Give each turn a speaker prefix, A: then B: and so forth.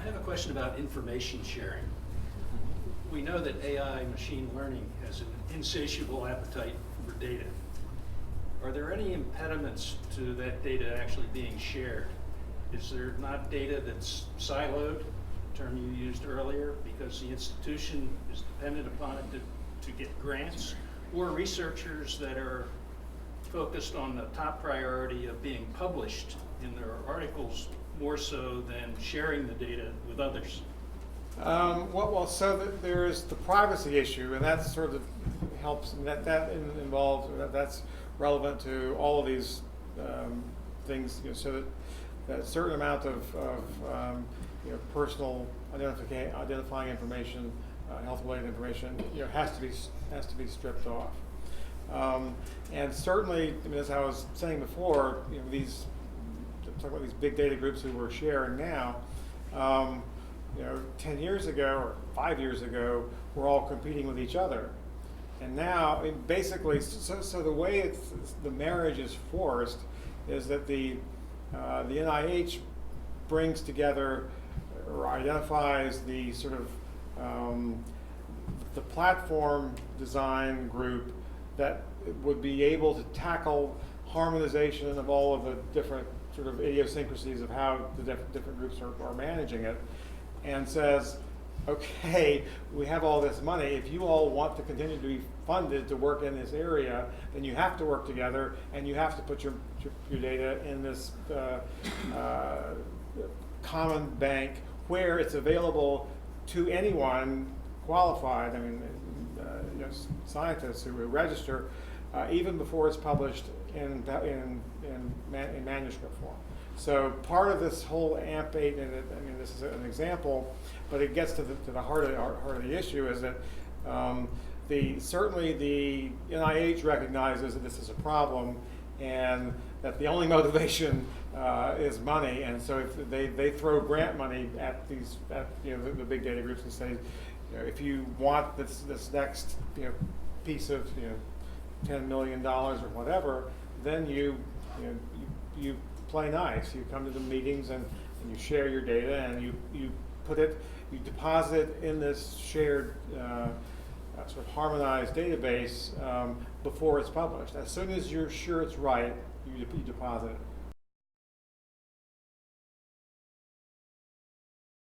A: I have a question about information sharing. We know that AI machine learning has an insatiable appetite for data. Are there any impediments to that data actually being shared? Is there not data that's siloed, term you used earlier, because the institution is dependent upon it to get grants, or researchers that are focused on the top priority of being published in their articles more so than sharing the data with others?
B: There's the privacy issue, and that sort of helps. That's relevant to all of these things. So that a certain amount of personal identifying information, health-related information, has to be stripped off. And certainly, as I was saying before, talk about these big data groups who we're sharing now. 10 years ago or 5 years ago, we're all competing with each other. And now, basically, so the way the marriage is forced is that the NIH brings together or identifies the sort of the platform design group that would be able to tackle harmonization of all of the different sort of idiosyncrasies of how the different groups are managing it, and says, okay, we have all this money. If you all want to continue to be funded to work in this area, then you have to work together, and you have to put your data in this common bank where it's available to anyone qualified. Scientists who register even before it's published in manuscript form. So part of this whole AMP8, and this is an example, but it gets to the heart of the issue, is that certainly the NIH recognizes that this is a problem, and that the only motivation is money, and so if they throw grant money at the big data groups and say, if you want this next piece of $10 million or whatever, then you play nice. You come to the meetings and you share your data, and you deposit in this shared sort of harmonized database before it's published. As soon as you're sure it's right, you deposit it.